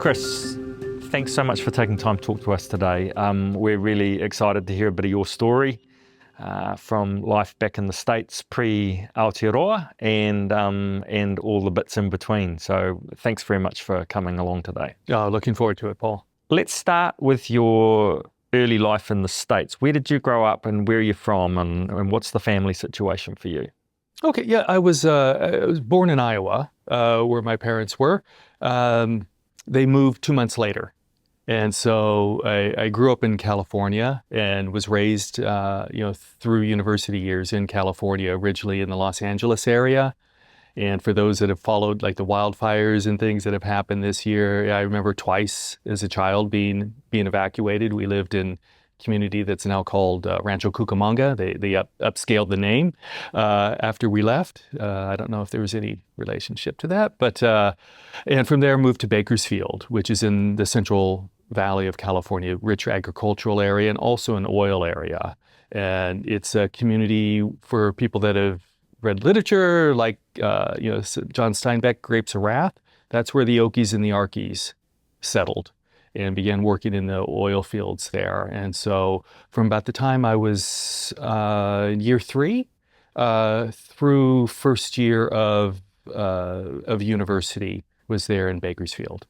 Chris, thanks so much for taking time to talk to us today. We're really excited to hear a bit of your story from life back in the States pre-Aotearoa and all the bits in between. So thanks very much for coming along today. Oh, looking forward to it, Paul. Let's start with your early life in the States. Where did you grow up and where are you from and what's the family situation for you? Okay, yeah, I was born in Iowa, where my parents were. They moved 2 months later. And so I grew up in California and was raised, through university years in California, originally in the Los Angeles area. And for those that have followed like the wildfires and things that have happened this year, I remember twice as a child being evacuated. We lived in a community that's now called Rancho Cucamonga. They upscaled the name after we left. I don't know if there was any relationship to that, but and from there moved to Bakersfield, which is in the Central Valley of California, rich agricultural area and also an oil area. And it's a community for people that have read literature like, John Steinbeck, Grapes of Wrath. That's where the Okies and the Arkies settled and began working in the oil fields there. And so from about the time I was year 3 through first year of university was there in Bakersfield.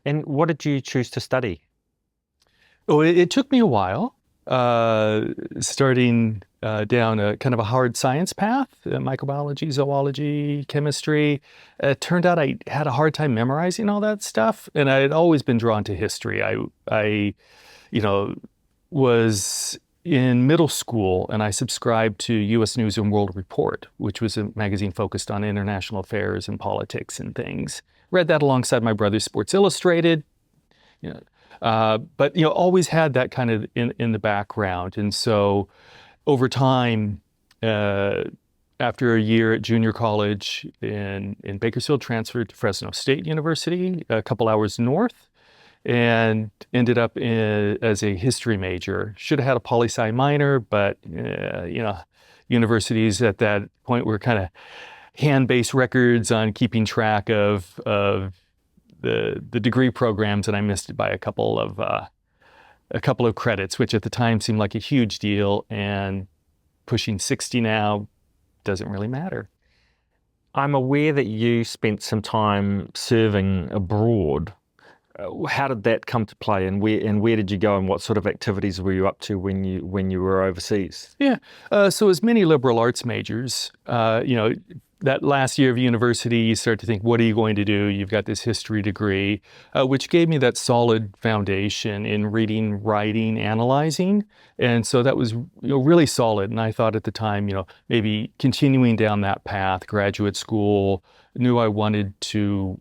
And what did you choose to study? Oh, it took me a while, starting down a kind of a hard science path, microbiology, zoology, chemistry. It turned out I had a hard time memorizing all that stuff, and I had always been drawn to history. I was in middle school, and I subscribed to U.S. News and World Report, which was a magazine focused on international affairs and politics and things. Read that alongside my brother's Sports Illustrated, but always had that kind of in the background. And so over time, after a year at junior college in Bakersfield, transferred to Fresno State University, a couple hours north, and ended up as a history major. Should have had a poli-sci minor, but universities at that point were kind of hand-based records on keeping track of the degree programs, and I missed it by a couple of credits, which at the time seemed like a huge deal, and pushing 60 now doesn't really matter. I'm aware that you spent some time serving abroad. How did that come to play, and where did you go, and what sort of activities were you up to when you were overseas? Yeah, so as many liberal arts majors, that last year of university, you start to think, what are you going to do? You've got this history degree, which gave me that solid foundation in reading, writing, analyzing. And so that was really solid. And I thought at the time, maybe continuing down that path, graduate school, knew I wanted to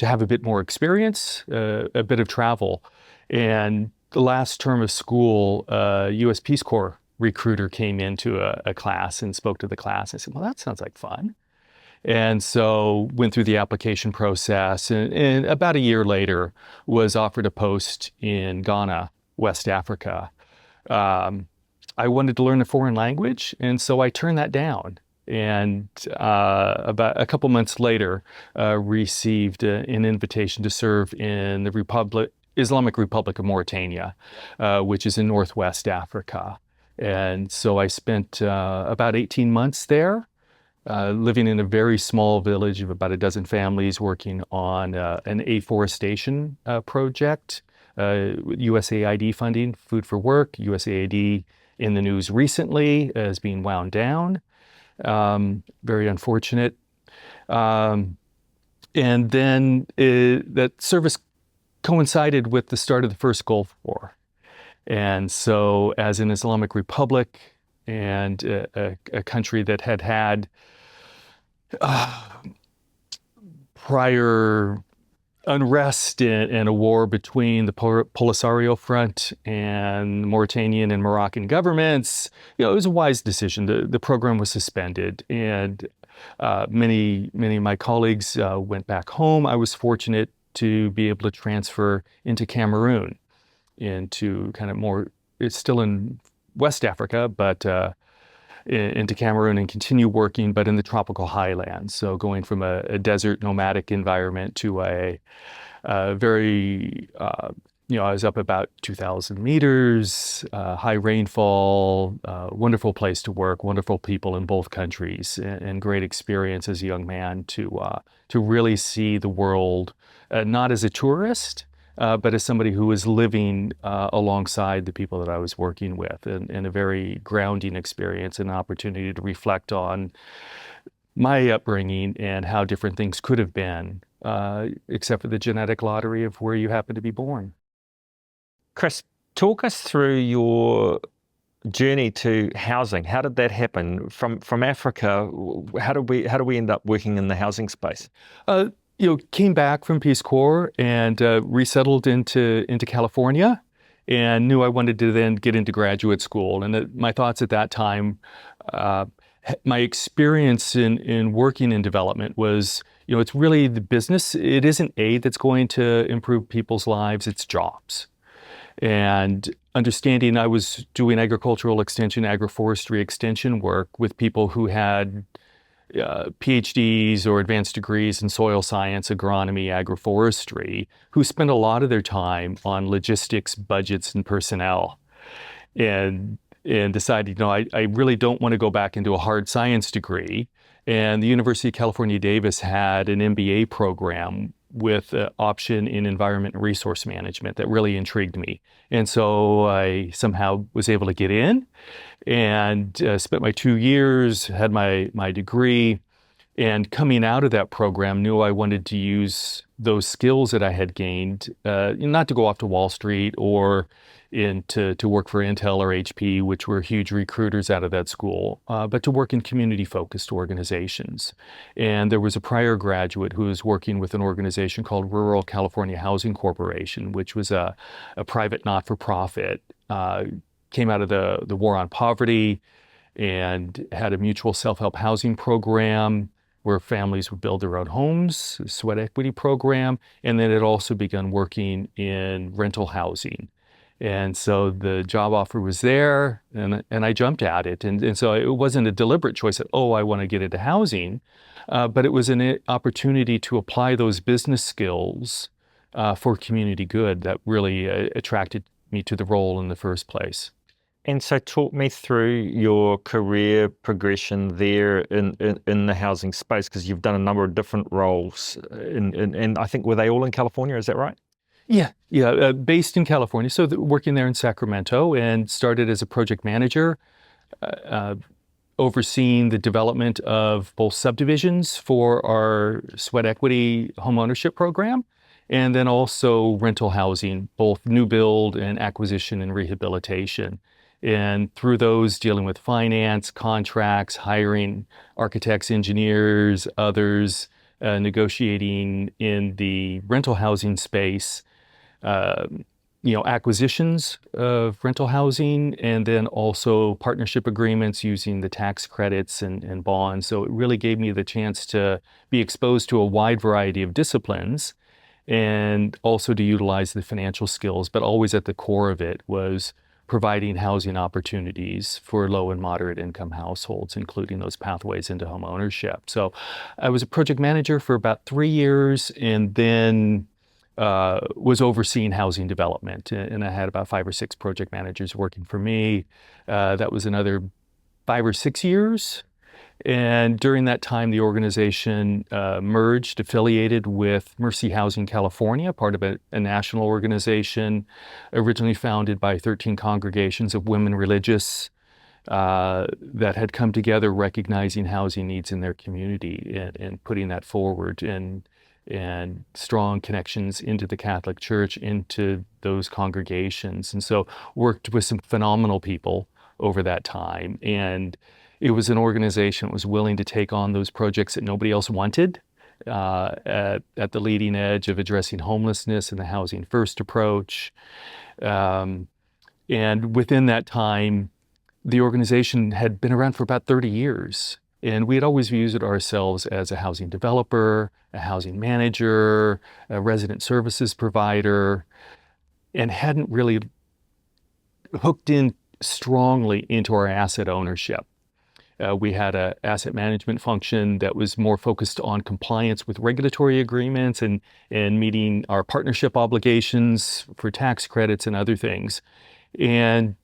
have a bit more experience, a bit of travel. And the last term of school, U.S. Peace Cor recruiter came into a class and spoke to the class. I said, well, that sounds like fun. And so went through the application process, and about a year later was offered a post in Ghana, West Africa. I wanted to learn a foreign language, and so I turned that down. And about a couple months later, received an invitation to serve in the Islamic Republic of Mauritania, which is in Northwest Africa. And so I spent about 18 months there, living in a very small village of about a dozen families, working on an afforestation project, USAID funding, Food for Work. USAID in the news recently as being wound down. Very unfortunate. And then that service coincided with the start of the first Gulf War. And so as an Islamic Republic and a country that had prior unrest and a war between the Polisario Front and Mauritanian and Moroccan governments, it was a wise decision. The program was suspended, and many of my colleagues went back home. I was fortunate to be able to transfer into Cameroon, into kind of more, it's still in West Africa, but into Cameroon and continue working, but in the tropical highlands. So going from a desert nomadic environment to a very, I was up about 2,000 meters, high rainfall, wonderful place to work, wonderful people in both countries, and great experience as a young man to really see the world, not as a tourist, but as somebody who was living alongside the people that I was working with, and a very grounding experience, and an opportunity to reflect on my upbringing and how different things could have been, except for the genetic lottery of where you happen to be born. Chris, talk us through your journey to housing. How did that happen? From Africa, how do we end up working in the housing space? Came back from Peace Cor and resettled into California, and knew I wanted to then get into graduate school. And my thoughts at that time, my experience in working in development was, it's really the business. It isn't aid that's going to improve people's lives, it's jobs. And understanding I was doing agricultural extension, agroforestry extension work with people who had PhDs or advanced degrees in soil science, agronomy, agroforestry, who spent a lot of their time on logistics, budgets, and personnel. And decided, I really don't want to go back into a hard science degree. And the University of California, Davis had an MBA program with an option in environment and resource management that really intrigued me. And so I somehow was able to get in and spent my 2 years, had my degree, and coming out of that program, knew I wanted to use those skills that I had gained, not to go off to Wall Street or to work for Intel or HP, which were huge recruiters out of that school, but to work in community-focused organizations. And there was a prior graduate who was working with an organization called Rural California Housing Corporation, which was a private not-for-profit, came out of the war on poverty and had a mutual self-help housing program where families would build their own homes, a sweat equity program, and then it also begun working in rental housing. And so the job offer was there, and I jumped at it. And so it wasn't a deliberate choice that, I want to get into housing, but it was an opportunity to apply those business skills for community good that really attracted me to the role in the first place. And so talk me through your career progression there in the housing space, because you've done a number of different roles. And I think, were they all in California? Is that right? Yeah. Based in California, so working there in Sacramento, and started as a project manager, overseeing the development of both subdivisions for our sweat equity homeownership program, and then also rental housing, both new build and acquisition and rehabilitation. And through those, dealing with finance, contracts, hiring architects, engineers, others, negotiating in the rental housing space, acquisitions of rental housing, and then also partnership agreements using the tax credits and bonds. So it really gave me the chance to be exposed to a wide variety of disciplines, and also to utilize the financial skills. But always at the core of it was providing housing opportunities for low and moderate income households, including those pathways into home ownership. So I was a project manager for about 3 years, and then was overseeing housing development. And I had about 5 or 6 project managers working for me. That was another 5 or 6 years. And during that time, the organization merged, affiliated with Mercy Housing California, part of a national organization originally founded by 13 congregations of women religious that had come together recognizing housing needs in their community, and putting that forward, and strong connections into the Catholic Church, into those congregations. And so worked with some phenomenal people over that time. And it was an organization that was willing to take on those projects that nobody else wanted, at the leading edge of addressing homelessness and the housing first approach. And within that time, the organization had been around for about 30 years. And we had always viewed ourselves as a housing developer, a housing manager, a resident services provider, and hadn't really hooked in strongly into our asset ownership. We had an asset management function that was more focused on compliance with regulatory agreements and meeting our partnership obligations for tax credits and other things. And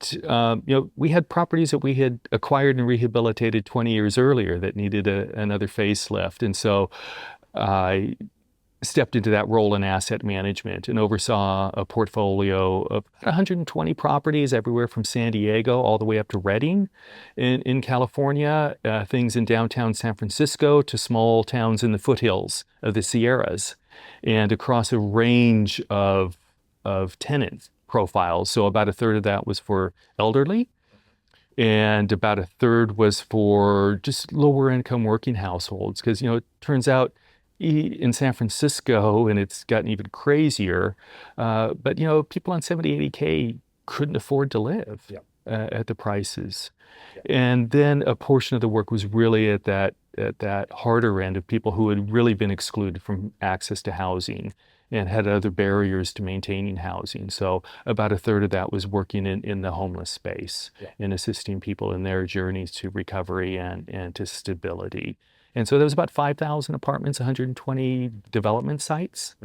we had properties that we had acquired and rehabilitated 20 years earlier that needed another facelift. And so I stepped into that role in asset management and oversaw a portfolio of 120 properties everywhere from San Diego all the way up to Redding in California, things in downtown San Francisco to small towns in the foothills of the Sierras, and across a range of tenant profiles. So about a third of that was for elderly, and about a third was for just lower income working households. Because, it turns out in San Francisco, and it's gotten even crazier, but, people on 70, 80K couldn't afford to live at the prices. And then a portion of the work was really at that harder end of people who had really been excluded from access to housing and had other barriers to maintaining housing. So about a third of that was working in the homeless space and assisting people in their journeys to recovery and to stability. And so there was about 5,000 apartments, 120 development sites.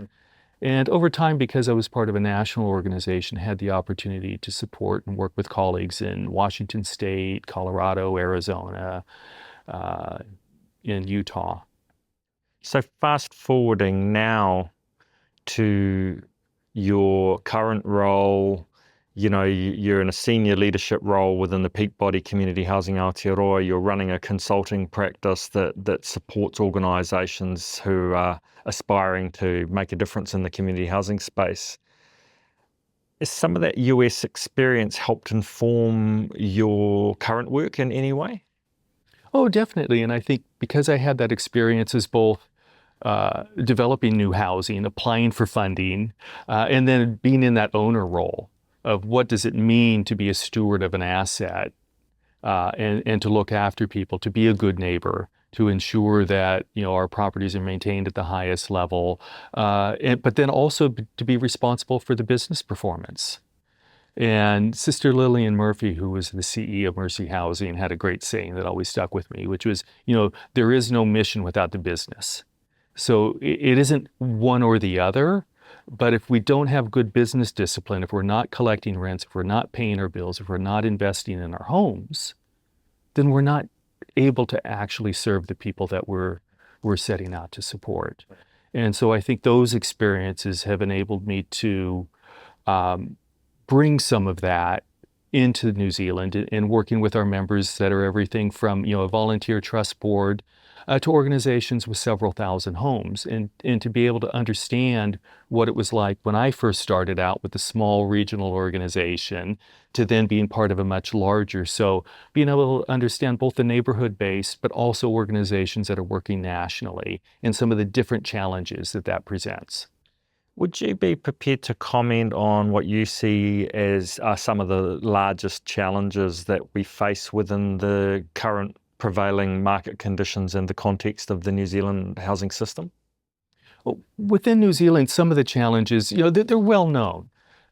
And over time, because I was part of a national organization, had the opportunity to support and work with colleagues in Washington State, Colorado, Arizona, in Utah. So fast forwarding now to your current role, you're in a senior leadership role within the peak body Community Housing Aotearoa. You're running a consulting practice that supports organisations who are aspiring to make a difference in the community housing space. Has some of that US experience helped inform your current work in any way? Oh, definitely. And I think because I had that experience as both developing new housing, applying for funding, and then being in that owner role of what does it mean to be a steward of an asset, and to look after people, to be a good neighbor, to ensure that our properties are maintained at the highest level, but then also to be responsible for the business performance. And Sister Lillian Murphy, who was the CEO of Mercy Housing, had a great saying that always stuck with me, which was, there is no mission without the business. So it isn't one or the other, but if we don't have good business discipline, if we're not collecting rents, if we're not paying our bills, if we're not investing in our homes, then we're not able to actually serve the people that we're setting out to support. And so I think those experiences have enabled me to bring some of that into New Zealand and working with our members that are everything from a volunteer trust board to organizations with several thousand homes, and to be able to understand what it was like when I first started out with a small regional organization to then being part of a much larger. So being able to understand both the neighborhood-based but also organizations that are working nationally and some of the different challenges that presents. Would you be prepared to comment on what you see as some of the largest challenges that we face within the current prevailing market conditions in the context of the New Zealand housing system? Well, within New Zealand, some of the challenges, they're well known.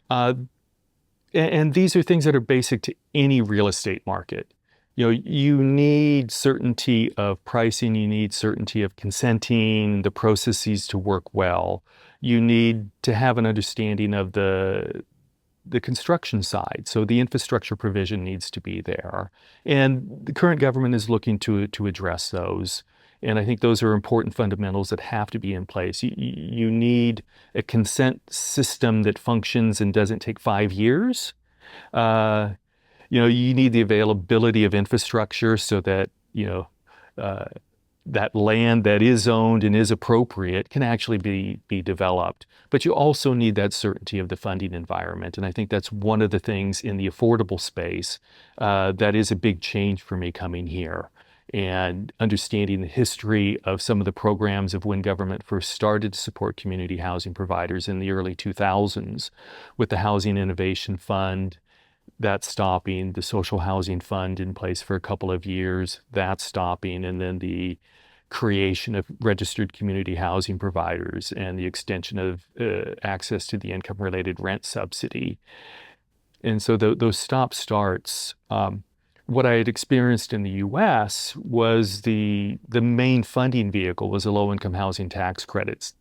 And these are things that are basic to any real estate market. You need certainty of pricing, you need certainty of consenting, the processes to work well. You need to have an understanding of the construction side. So the infrastructure provision needs to be there. And the current government is looking to address those. And I think those are important fundamentals that have to be in place. You need a consent system that functions and doesn't take 5 years. You need the availability of infrastructure so that, that land that is owned and is appropriate can actually be developed. But you also need that certainty of the funding environment. And I think that's one of the things in the affordable space that is a big change for me coming here. And understanding the history of some of the programs of when government first started to support community housing providers in the early 2000s with the Housing Innovation Fund, that's stopping, the Social Housing Fund in place for a couple of years, that's stopping, and then the creation of registered community housing providers and the extension of access to the income-related rent subsidy. And so those stop-starts what I had experienced in the U.S. was the main funding vehicle was a low-income housing tax credits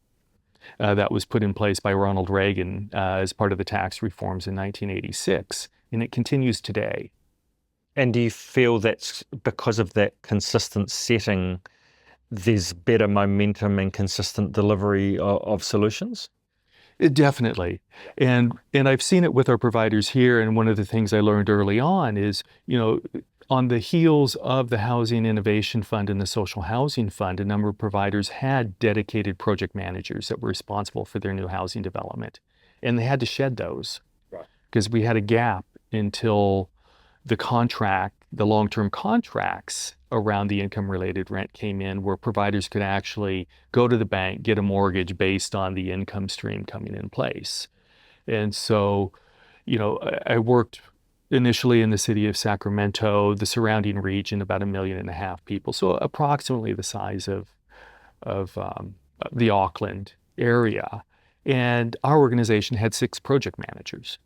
that was put in place by Ronald Reagan as part of the tax reforms in 1986, and it continues today. And do you feel that's because of that consistent setting, there's better momentum and consistent delivery of solutions? Definitely. And I've seen it with our providers here. And one of the things I learned early on is, on the heels of the Housing Innovation Fund and the Social Housing Fund, a number of providers had dedicated project managers that were responsible for their new housing development. And they had to shed those because we had a gap until the long-term contracts around the income-related rent came in, where providers could actually go to the bank, get a mortgage based on the income stream coming in place. And so, I worked initially in the city of Sacramento, the surrounding region, about 1.5 million people, so approximately the size of the Auckland area. And our organization had 6 project managers.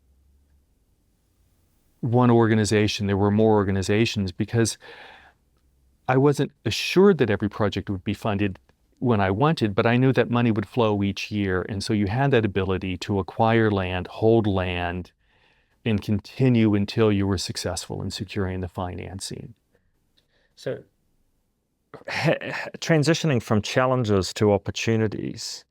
One organization, there were more organizations, because I wasn't assured that every project would be funded when I wanted, but I knew that money would flow each year. And so you had that ability to acquire land, hold land, and continue until you were successful in securing the financing. So transitioning from challenges to opportunities,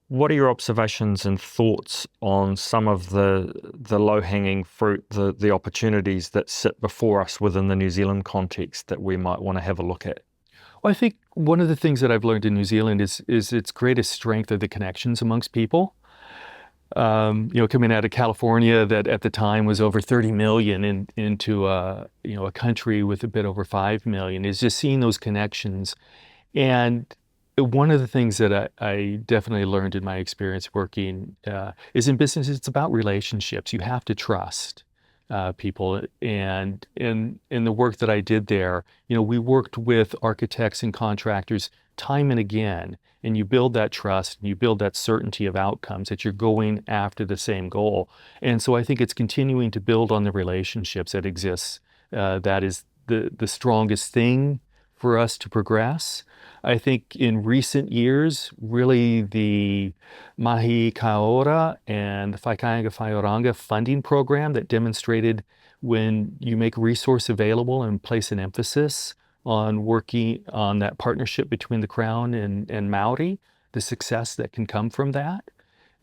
what are your observations and thoughts on some of the low-hanging fruit, the opportunities that sit before us within the New Zealand context that we might want to have a look at? Well, I think one of the things that I've learned in New Zealand is its greatest strength are the connections amongst people. Coming out of California, that at the time was over 30 million into a country with a bit over 5 million, is just seeing those connections. And one of the things that I definitely learned in my experience working is in business, it's about relationships. You have to trust people. And in the work that I did there, we worked with architects and contractors time and again, and you build that trust, and you build that certainty of outcomes, that you're going after the same goal. And so I think it's continuing to build on the relationships that exist. That is the strongest thing for us to progress. I think in recent years, really the Mahi Kaora and the Whaikainga Whaioranga funding program that demonstrated when you make resource available and place an emphasis on working on that partnership between the Crown and Maori, the success that can come from that.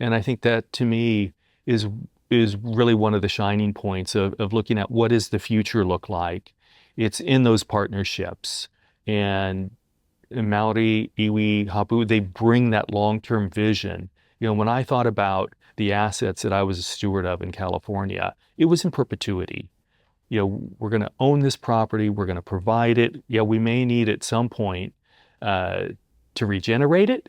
And I think that, to me, is really one of the shining points of looking at what does the future look like. It's in those partnerships. And Maori, iwi, hapu, they bring that long-term vision. When I thought about the assets that I was a steward of in California, it was in perpetuity. We're going to own this property, we're going to provide it. Yeah, we may need at some point to regenerate it,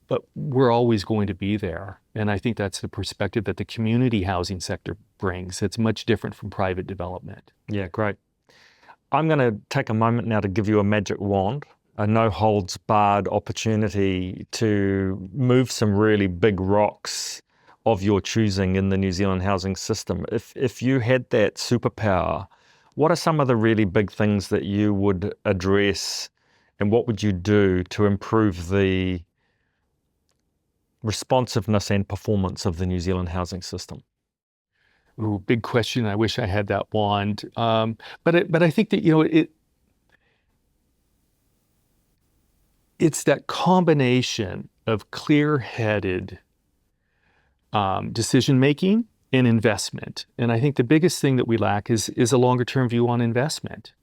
but we're always going to be there. And I think that's the perspective that the community housing sector brings. It's much different from private development. Yeah, great. I'm going to take a moment now to give you a magic wand, a no-holds-barred opportunity to move some really big rocks of your choosing in the New Zealand housing system. If you had that superpower, what are some of the really big things that you would address, and what would you do to improve the responsiveness and performance of the New Zealand housing system? Ooh, big question. I wish I had that wand. But I think that, it's that combination of clear-headed decision-making and investment. And I think the biggest thing that we lack is a longer-term view on investment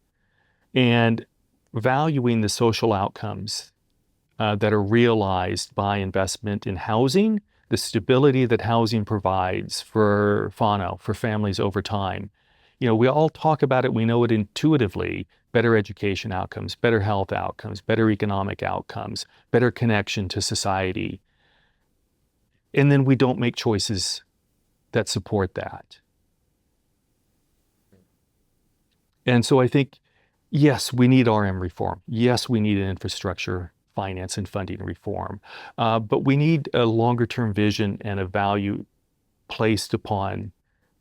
and valuing the social outcomes that are realized by investment in housing, the stability that housing provides for whānau, for families over time. We all talk about it, we know it intuitively: better education outcomes, better health outcomes, better economic outcomes, better connection to society. And then we don't make choices that support that. And so I think, yes, we need RM reform. Yes, we need an infrastructure, finance, and funding reform. But we need a longer-term vision and a value placed upon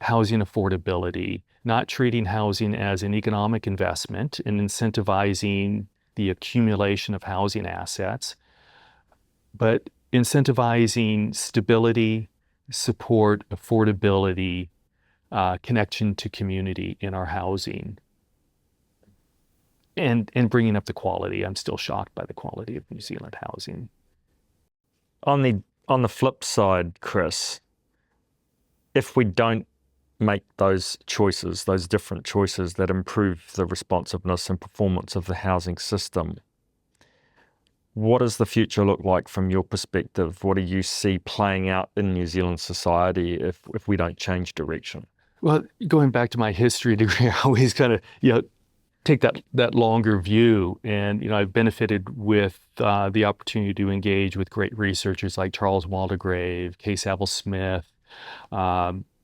housing affordability, not treating housing as an economic investment and incentivizing the accumulation of housing assets, but incentivizing stability, support, affordability, connection to community in our housing, and bringing up the quality. I'm still shocked by the quality of New Zealand housing. On the flip side, Chris, if we don't make those choices, those different choices that improve the responsiveness and performance of the housing system, what does the future look like from your perspective? What do you see playing out in New Zealand society if we don't change direction? Well, going back to my history degree, I always kind of, take that longer view. And, I've benefited with the opportunity to engage with great researchers like Charles Waldegrave, Kay Saville Smith,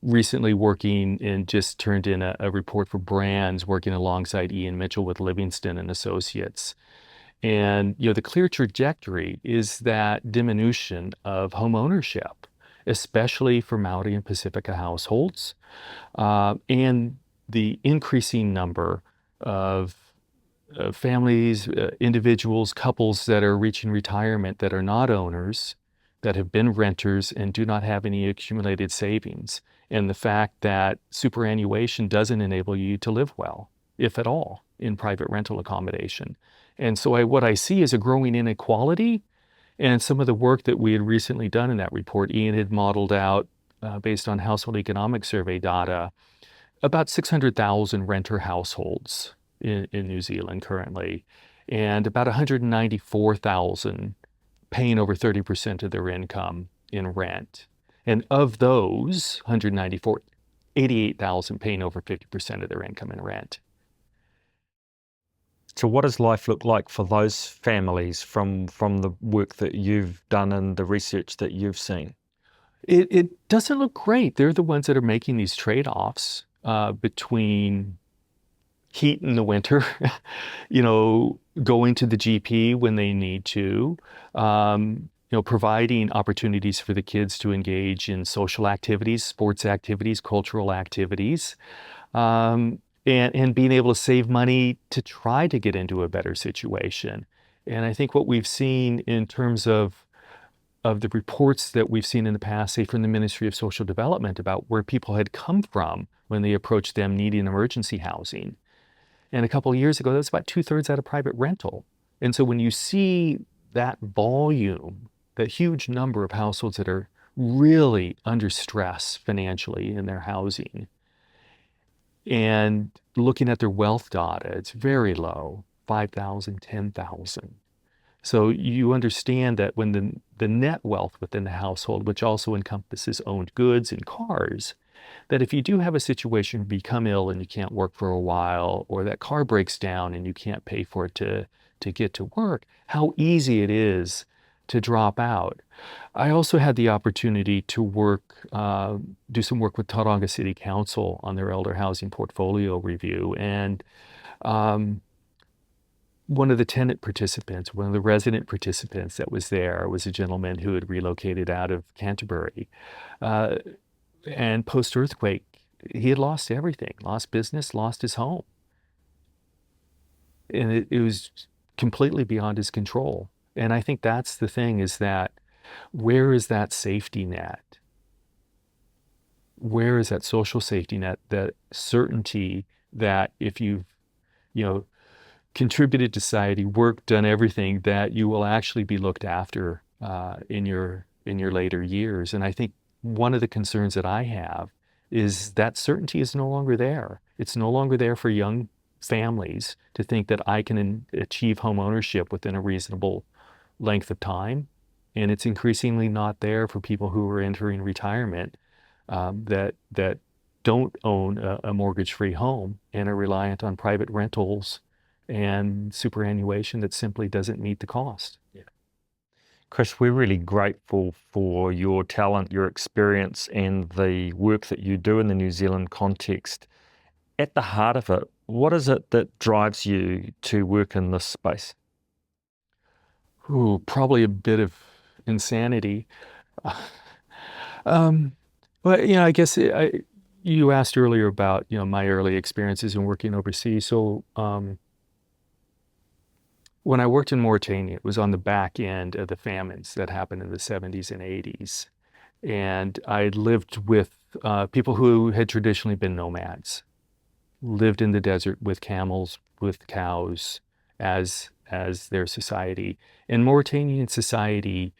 recently working and just turned in a report for Brands, working alongside Ian Mitchell with Livingston and Associates. And, the clear trajectory is that diminution of home ownership, especially for Maori and Pacifica households, and the increasing number of families, individuals, couples that are reaching retirement that are not owners, that have been renters and do not have any accumulated savings. And the fact that superannuation doesn't enable you to live well, if at all, in private rental accommodation. And so what I see is a growing inequality. And some of the work that we had recently done in that report, Ian had modeled out, based on household economic survey data, about 600,000 renter households in New Zealand currently, and about 194,000 paying over 30% of their income in rent. And of those 194, 88,000 paying over 50% of their income in rent. So what does life look like for those families from the work that you've done and the research that you've seen? It doesn't look great. They're the ones that are making these trade-offs between heat in the winter, going to the GP when they need to, providing opportunities for the kids to engage in social activities, sports activities, cultural activities, and being able to save money to try to get into a better situation. And I think what we've seen in terms of the reports that we've seen in the past, say from the Ministry of Social Development, about where people had come from when they approached them needing emergency housing. And a couple of years ago, that was about 2/3 out of private rental. And so when you see that volume, that huge number of households that are really under stress financially in their housing, and looking at their wealth data, it's very low, 5,000, 10,000. So you understand that when the net wealth within the household, which also encompasses owned goods and cars, that if you do have a situation, become ill and you can't work for a while, or that car breaks down and you can't pay for it to get to work, how easy it is to drop out. I also had the opportunity to do some work with Tauranga City Council on their elder housing portfolio review. And one of the tenant participants, one of the resident participants that was there, was a gentleman who had relocated out of Canterbury. And post-earthquake, he had lost everything, lost business, lost his home. And it was completely beyond his control. And I think that's the thing, is that where is that safety net? Where is that social safety net, that certainty that if you've, contributed to society, worked, done everything, that you will actually be looked after in your later years? And I think one of the concerns that I have is that certainty is no longer there. It's no longer there for young families to think that I can achieve home ownership within a reasonable length of time. And it's increasingly not there for people who are entering retirement that don't own a mortgage-free home and are reliant on private rentals and superannuation that simply doesn't meet the cost. Yeah. Chris, we're really grateful for your talent, your experience, and the work that you do in the New Zealand context. At the heart of it, what is it that drives you to work in this space? Ooh, probably a bit of insanity. But I guess You asked earlier about, my early experiences in working overseas. So when I worked in Mauritania, it was on the back end of the famines that happened in the 70s and 80s. And I lived with people who had traditionally been nomads, lived in the desert with camels, with cows as their society. And Mauritanian society,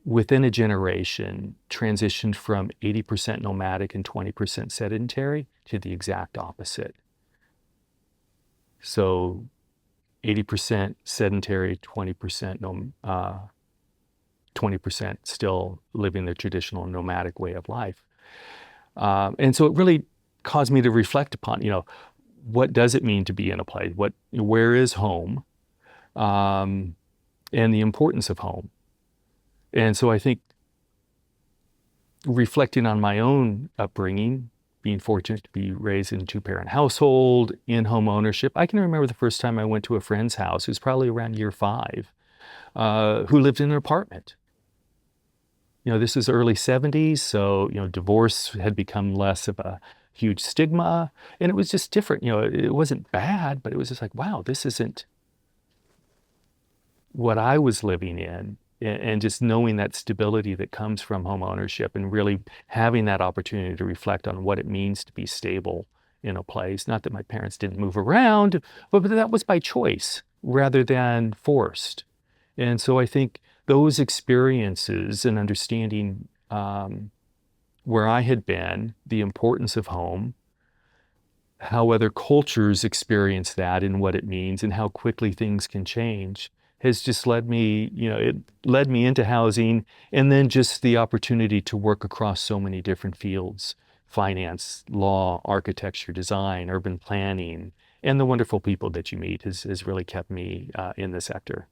within a generation, transitioned from 80% nomadic and 20% sedentary to the exact opposite. So 80% sedentary, 20% still living the traditional nomadic way of life. And so it really caused me to reflect upon, what does it mean to be in a place? Where is home? And the importance of home. And so I think reflecting on my own upbringing, being fortunate to be raised in a two-parent household, in home ownership, I can remember the first time I went to a friend's house, it was probably around year 5, who lived in an apartment. This is early 70s, so, divorce had become less of a huge stigma, and it was just different. It wasn't bad, but it was just like, wow, this isn't what I was living in. And just knowing that stability that comes from home ownership and really having that opportunity to reflect on what it means to be stable in a place. Not that my parents didn't move around, but that was by choice rather than forced. And so I think those experiences and understanding where I had been, the importance of home, how other cultures experience that and what it means and how quickly things can change has just led me, it led me into housing, and then just the opportunity to work across so many different fields: finance, law, architecture, design, urban planning, and the wonderful people that you meet has really kept me in the sector.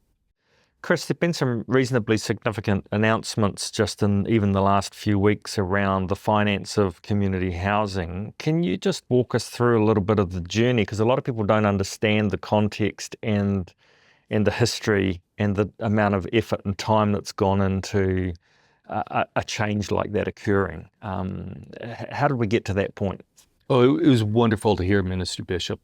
Chris, there've been some reasonably significant announcements just in even the last few weeks around the finance of community housing. Can you just walk us through a little bit of the journey? Because a lot of people don't understand the context and the history and the amount of effort and time that's gone into a change like that occurring. How did we get to that point? Oh, it was wonderful to hear Minister Bishop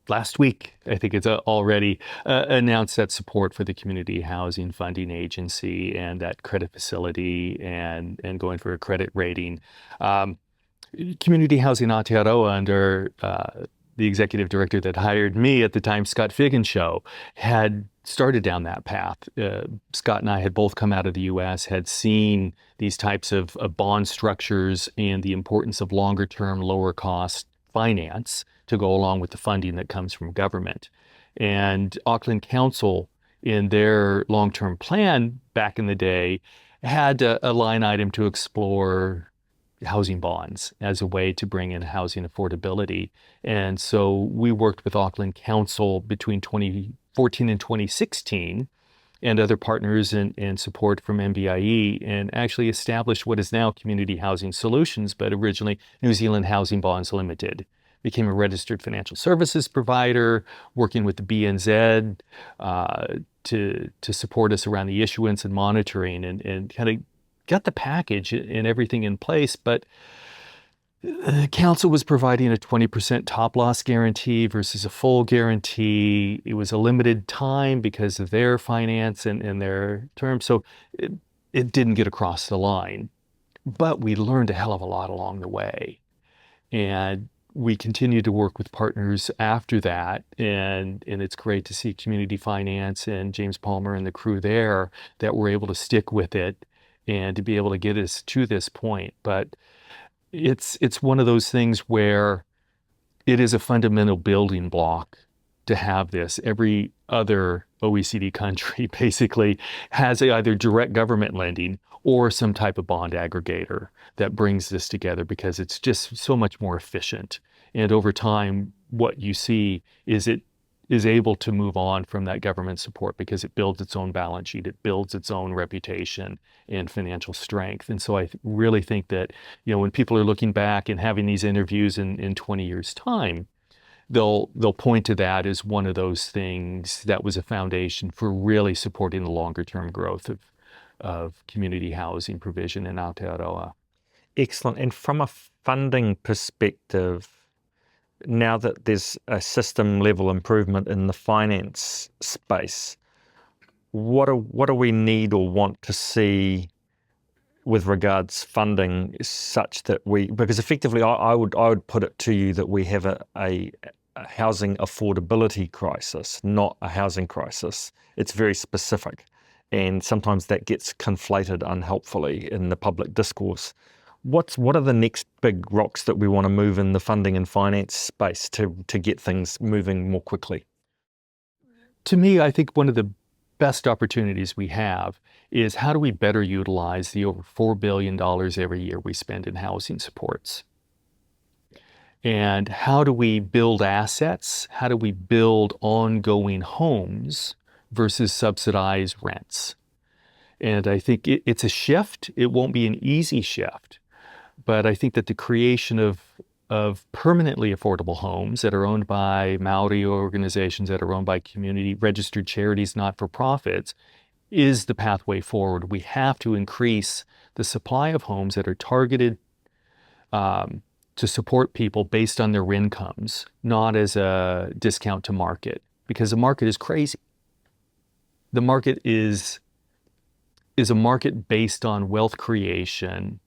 last week, I think it's already announced that support for the Community Housing Funding Agency and that credit facility and going for a credit rating. Community Housing Aotearoa, under the executive director that hired me at the time, Scott Figgenshow, had started down that path. Scott and I had both come out of the U.S., had seen these types of bond structures and the importance of longer-term, lower-cost finance to go along with the funding that comes from government. And Auckland Council, in their long-term plan back in the day, had a line item to explore housing bonds as a way to bring in housing affordability. And so we worked with Auckland Council between 2014 and 2016 and other partners and support from MBIE, and actually established what is now Community Housing Solutions, but originally New Zealand Housing Bonds Limited. Became a registered financial services provider, working with the BNZ to support us around the issuance and monitoring, and kind of got the package and everything in place. But the council was providing a 20% top loss guarantee versus a full guarantee. It was a limited time because of their finance and their terms. So it didn't get across the line. But we learned a hell of a lot along the way. And we continued to work with partners after that. And it's great to see Community Finance and James Palmer and the crew there that were able to stick with it and to be able to get us to this point. But it's one of those things where it is a fundamental building block to have this. Every other OECD country basically has either direct government lending or some type of bond aggregator that brings this together, because it's just so much more efficient. And over time, what you see is it is able to move on from that government support because it builds its own balance sheet, it builds its own reputation and financial strength. And so I really think that, when people are looking back and having these interviews in 20 years' time, they'll point to that as one of those things that was a foundation for really supporting the longer term growth of community housing provision in Aotearoa. Excellent. And from a funding perspective, now that there's a system level improvement in the finance space, what do we need or want to see with regards funding such that because effectively I would put it to you that we have a housing affordability crisis, not a housing crisis. It's very specific, and sometimes that gets conflated unhelpfully in the public discourse. What are the next big rocks that we want to move in the funding and finance space to get things moving more quickly? To me, I think one of the best opportunities we have is how do we better utilize the over $4 billion every year we spend in housing supports? And how do we build assets? How do we build ongoing homes versus subsidize rents? And I think it's a shift. It won't be an easy shift. But I think that the creation of permanently affordable homes that are owned by Maori organizations, that are owned by community registered charities, not-for-profits, is the pathway forward. We have to increase the supply of homes that are targeted to support people based on their incomes, not as a discount to market, because the market is crazy. The market is a market based on wealth creation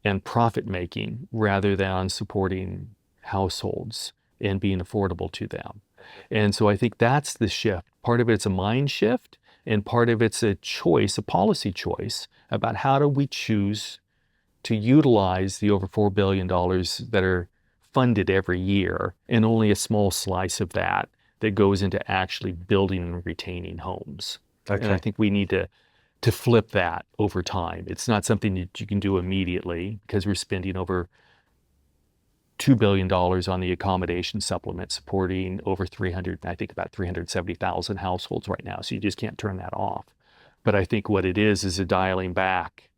and profit making rather than supporting households and being affordable to them. And so I think that's the shift. Part of it's a mind shift, and part of it's a choice, a policy choice about how do we choose to utilize the over $4 billion that are funded every year, and only a small slice of that goes into actually building and retaining homes. Okay. And I think we need to flip that over time. It's not something that you can do immediately, because we're spending over $2 billion on the accommodation supplement, supporting over about 370,000 households right now. So you just can't turn that off. But I think what it is a dialing back.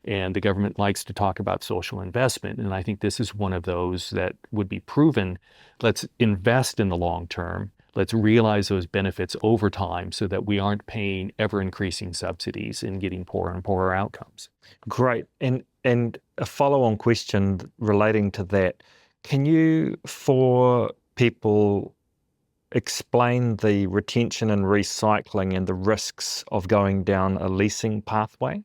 And the government likes to talk about social investment. And I think this is one of those that would be proven. Let's invest in the long term. Let's realize those benefits over time so that we aren't paying ever-increasing subsidies and getting poorer and poorer outcomes. Great. And a follow-on question relating to that, can you, for people, explain the retention and recycling and the risks of going down a leasing pathway?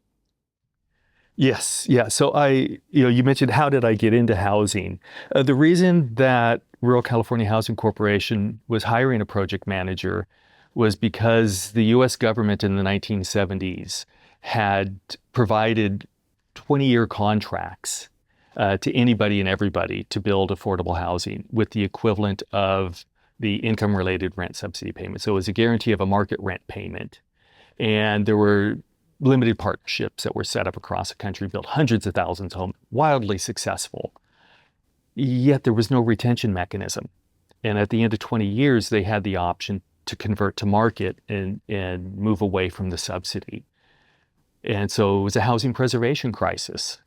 Yes, yeah. So you mentioned, how did I get into housing? The reason that Rural California Housing Corporation was hiring a project manager was because the U.S. government in the 1970s had provided 20-year contracts to anybody and everybody to build affordable housing with the equivalent of the income-related rent subsidy payment. So it was a guarantee of a market rent payment. And there were limited partnerships that were set up across the country, built hundreds of thousands of homes, wildly successful. Yet there was no retention mechanism. And at the end of 20 years, they had the option to convert to market and move away from the subsidy. And so it was a housing preservation crisis.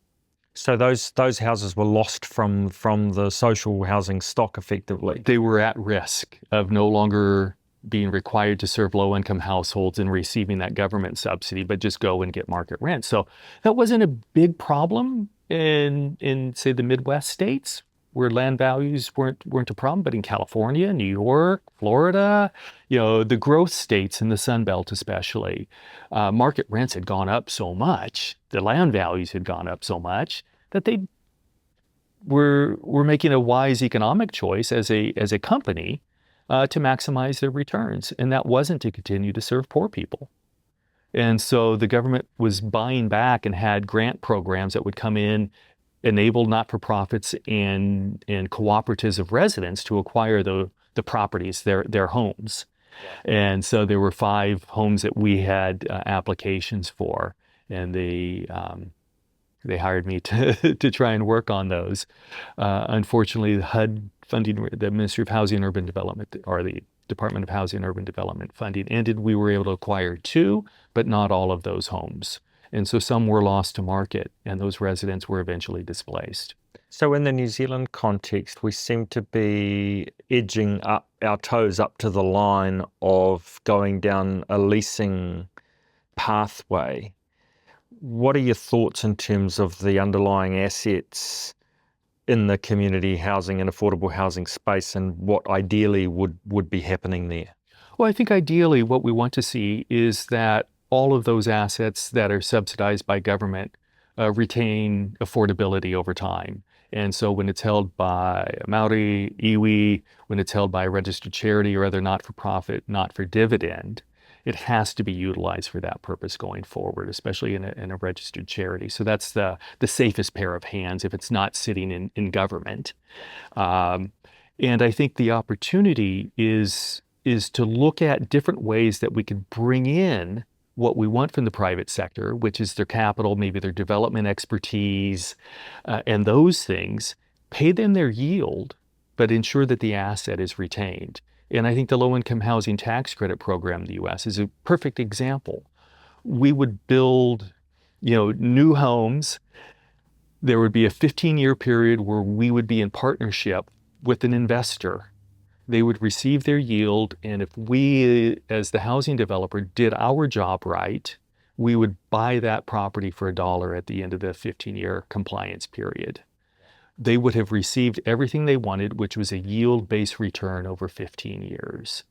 So those houses were lost from the social housing stock effectively. They were at risk of no longer being required to serve low-income households and receiving that government subsidy, but just go and get market rent. So that wasn't a big problem in say, the Midwest states, where land values weren't a problem, but in California, New York, Florida, the growth states in the Sun Belt especially, market rents had gone up so much, the land values had gone up so much that they were making a wise economic choice as a company to maximize their returns, and that wasn't to continue to serve poor people. And so the government was buying back and had grant programs that would come in, enable not-for-profits and cooperatives of residents to acquire the properties, their homes. And so there were 5 homes that we had applications for, and they hired me to try and work on those. Unfortunately, the HUD funding, the Ministry of Housing and Urban Development, or the Department of Housing and Urban Development funding ended. We were able to acquire 2, but not all of those homes. And so some were lost to market, and those residents were eventually displaced. So in the New Zealand context, we seem to be edging up our toes up to the line of going down a leasing pathway. what are your thoughts in terms of the underlying assets in the community housing and affordable housing space, and what ideally would be happening there? Well, I think ideally what we want to see is that all of those assets that are subsidized by government retain affordability over time. And so when it's held by a Maori, iwi, when it's held by a registered charity or other not-for-profit, not-for-dividend, it has to be utilized for that purpose going forward, especially in a registered charity. So that's the safest pair of hands if it's not sitting in government. And I think the opportunity is to look at different ways that we could bring in what we want from the private sector, which is their capital, maybe their development expertise, and those things, pay them their yield, but ensure that the asset is retained. And I think the low-income housing tax credit program in the U.S. is a perfect example. We would build, new homes. There would be a 15-year period where we would be in partnership with an investor. They would receive their yield, and if we, as the housing developer, did our job right, we would buy that property for $1 at the end of the 15-year compliance period. They would have received everything they wanted, which was a yield-based return over 15 years.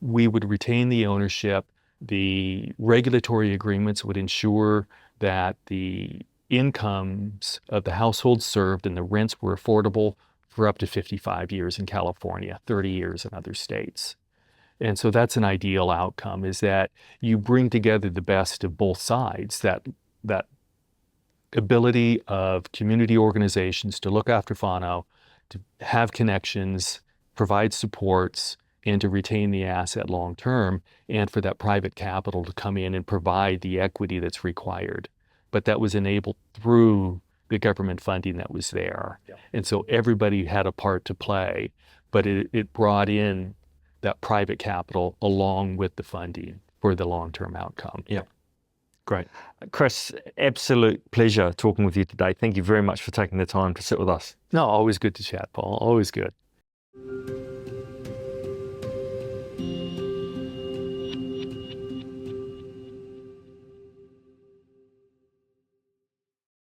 We would retain the ownership. The regulatory agreements would ensure that the incomes of the households served and the rents were affordable for up to 55 years in California, 30 years in other states. And so that's an ideal outcome, is that you bring together the best of both sides, that ability of community organizations to look after whānau, to have connections, provide supports, and to retain the asset long term, and for that private capital to come in and provide the equity that's required. But that was enabled through the government funding that was there. Yeah. And so everybody had a part to play, but it brought in that private capital along with the funding for the long-term outcome. Yeah. Great. Chris, absolute pleasure talking with you today. Thank you very much for taking the time to sit with us. No, always good to chat, Paul. Always good.